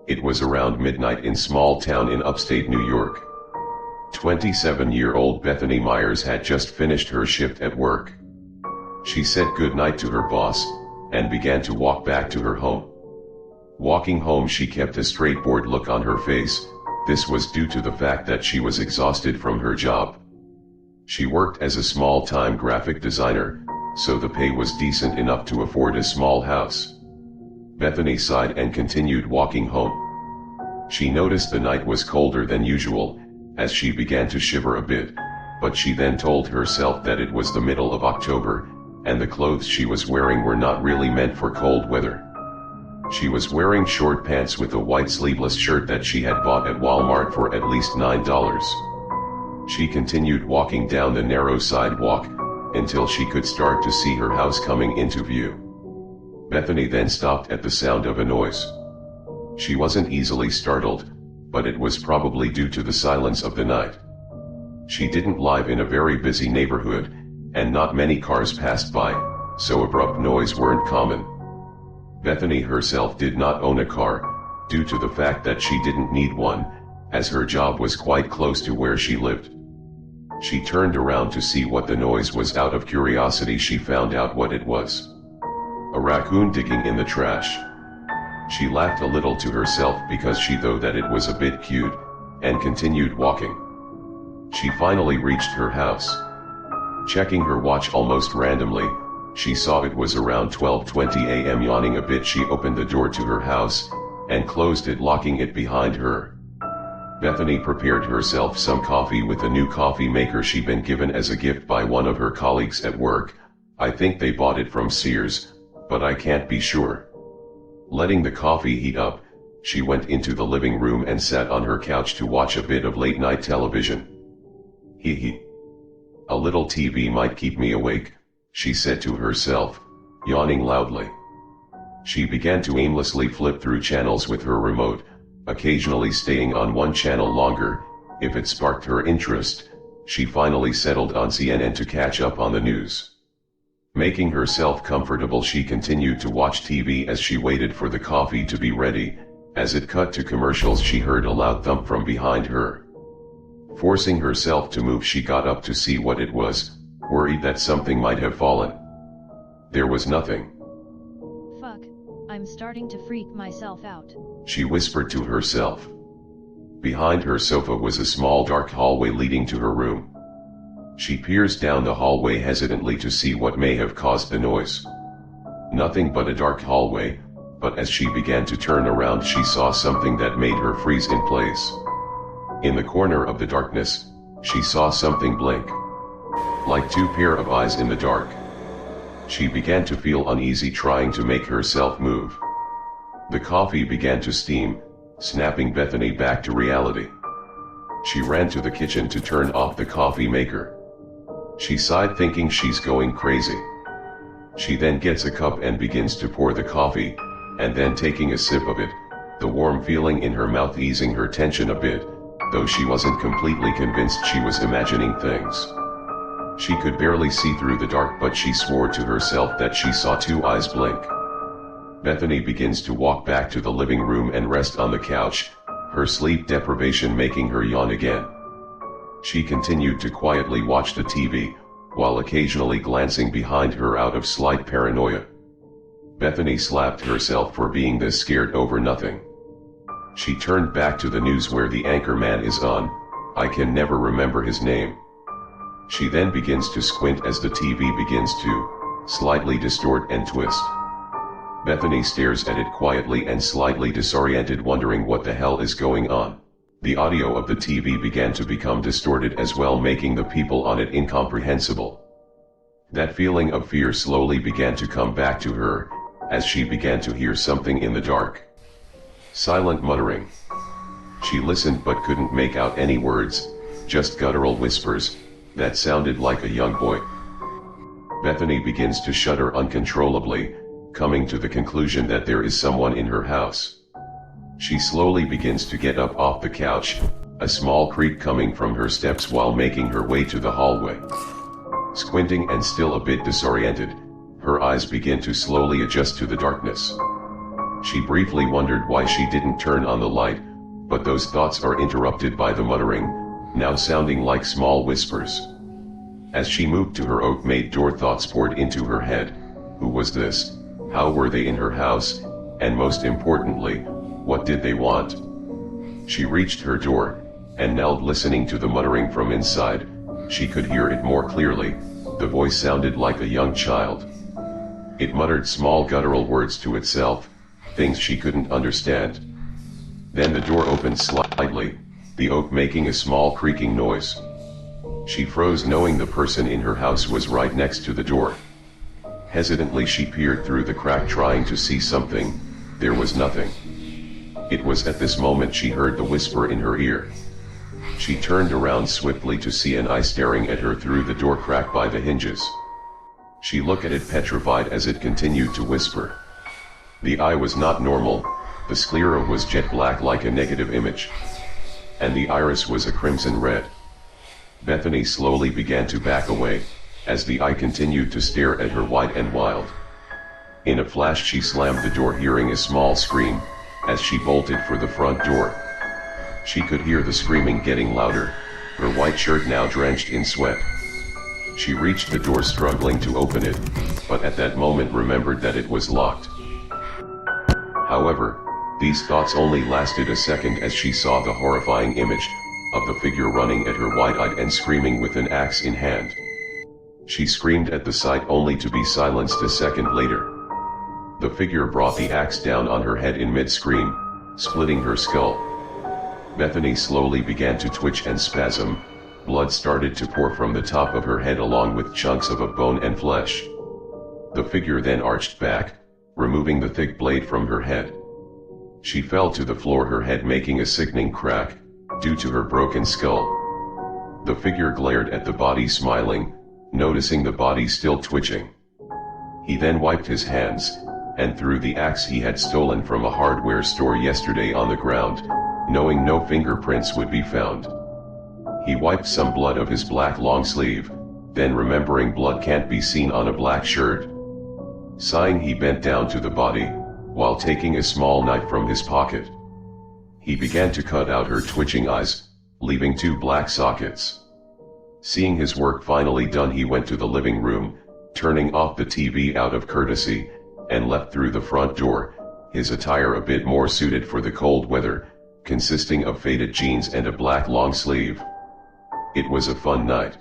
It was around midnight in small town in upstate New York. 27-year-old Bethany Myers had just finished her shift at work. She said goodnight to her boss, and began to walk back to her home. Walking home, she kept a straightforward look on her face. This was due to the fact that she was exhausted from her job. She worked as a small-time graphic designer, so the pay was decent enough to afford a small house. Bethany sighed and continued walking home. She noticed the night was colder than usual, as she began to shiver a bit, but she then told herself that it was the middle of October, and the clothes she was wearing were not really meant for cold weather. She was wearing short pants with a white sleeveless shirt that she had bought at Walmart for at least $9. She continued walking down the narrow sidewalk, until she could start to see her house coming into view. Bethany then stopped at the sound of a noise. She wasn't easily startled, but it was probably due to the silence of the night. She didn't live in a very busy neighborhood, and not many cars passed by, so abrupt noise weren't common. Bethany herself did not own a car, due to the fact that she didn't need one, as her job was quite close to where she lived. She turned around to see what the noise was. Out of curiosity, she found out what it was. A raccoon digging in the trash. She laughed a little to herself because she thought that it was a bit cute, and continued walking. She finally reached her house. Checking her watch almost randomly, she saw it was around 12:20 a.m. Yawning a bit, she opened the door to her house, and closed it, locking it behind her. Bethany prepared herself some coffee with a new coffee maker she'd been given as a gift by one of her colleagues at work. I think they bought it from Sears, but I can't be sure. Letting the coffee heat up, she went into the living room and sat on her couch to watch a bit of late-night television. Hee. A little TV might keep me awake, she said to herself, yawning loudly. She began to aimlessly flip through channels with her remote, occasionally staying on one channel longer, if it sparked her interest. She finally settled on CNN to catch up on the news. Making herself comfortable, she continued to watch TV as she waited for the coffee to be ready. As it cut to commercials, she heard a loud thump from behind her. Forcing herself to move, she got up to see what it was, worried that something might have fallen. There was nothing. Fuck, I'm starting to freak myself out, she whispered to herself. Behind her sofa was a small dark hallway leading to her room. She peers down the hallway hesitantly to see what may have caused the noise. Nothing but a dark hallway, but as she began to turn around, she saw something that made her freeze in place. In the corner of the darkness, she saw something blink. Like two pair of eyes in the dark. She began to feel uneasy, trying to make herself move. The coffee began to steam, snapping Bethany back to reality. She ran to the kitchen to turn off the coffee maker. She sighed, thinking she's going crazy. She then gets a cup and begins to pour the coffee, and then taking a sip of it, the warm feeling in her mouth easing her tension a bit, though she wasn't completely convinced she was imagining things. She could barely see through the dark, but she swore to herself that she saw two eyes blink. Bethany begins to walk back to the living room and rest on the couch, her sleep deprivation making her yawn again. She continued to quietly watch the TV, while occasionally glancing behind her out of slight paranoia. Bethany slapped herself for being this scared over nothing. She turned back to the news where the anchor man is on. I can never remember his name. She then begins to squint as the TV begins to slightly distort and twist. Bethany stares at it quietly and slightly disoriented, wondering what the hell is going on. The audio of the TV began to become distorted as well, making the people on it incomprehensible. That feeling of fear slowly began to come back to her, as she began to hear something in the dark. Silent muttering. She listened but couldn't make out any words, just guttural whispers, that sounded like a young boy. Bethany begins to shudder uncontrollably, coming to the conclusion that there is someone in her house. She slowly begins to get up off the couch, a small creak coming from her steps while making her way to the hallway. Squinting and still a bit disoriented, her eyes begin to slowly adjust to the darkness. She briefly wondered why she didn't turn on the light, but those thoughts are interrupted by the muttering, now sounding like small whispers. As she moved to her oak-made door, thoughts poured into her head. Who was this? How were they in her house? And most importantly, what did they want? She reached her door, and knelt, listening to the muttering from inside. She could hear it more clearly. The voice sounded like a young child. It muttered small guttural words to itself, things she couldn't understand. Then the door opened slightly, the oak making a small creaking noise. She froze, knowing the person in her house was right next to the door. Hesitantly she peered through the crack, trying to see something. There was nothing. It was at this moment she heard the whisper in her ear. She turned around swiftly to see an eye staring at her through the door crack by the hinges. She looked at it, petrified, as it continued to whisper. The eye was not normal, the sclera was jet black like a negative image. And the iris was a crimson red. Bethany slowly began to back away, as the eye continued to stare at her wide and wild. In a flash she slammed the door, hearing a small scream, as she bolted for the front door. She could hear the screaming getting louder, her white shirt now drenched in sweat. She reached the door, struggling to open it, but at that moment remembered that it was locked. However, these thoughts only lasted a second, as she saw the horrifying image of the figure running at her, wide-eyed and screaming with an axe in hand. She screamed at the sight, only to be silenced a second later. The figure brought the axe down on her head in mid-scream, splitting her skull. Bethany slowly began to twitch and spasm. Blood started to pour from the top of her head, along with chunks of bone and flesh. The figure then arched back, removing the thick blade from her head. She fell to the floor, her head making a sickening crack, due to her broken skull. The figure glared at the body, smiling, noticing the body still twitching. He then wiped his hands, and threw the axe he had stolen from a hardware store yesterday on the ground, knowing no fingerprints would be found. He wiped some blood of his black long sleeve, then, remembering blood can't be seen on a black shirt. Sighing, he bent down to the body, while taking a small knife from his pocket. He began to cut out her twitching eyes, leaving 2 black sockets. Seeing his work finally done, he went to the living room, turning off the TV out of courtesy, and left through the front door, his attire a bit more suited for the cold weather, consisting of faded jeans and a black long sleeve. It was a fun night.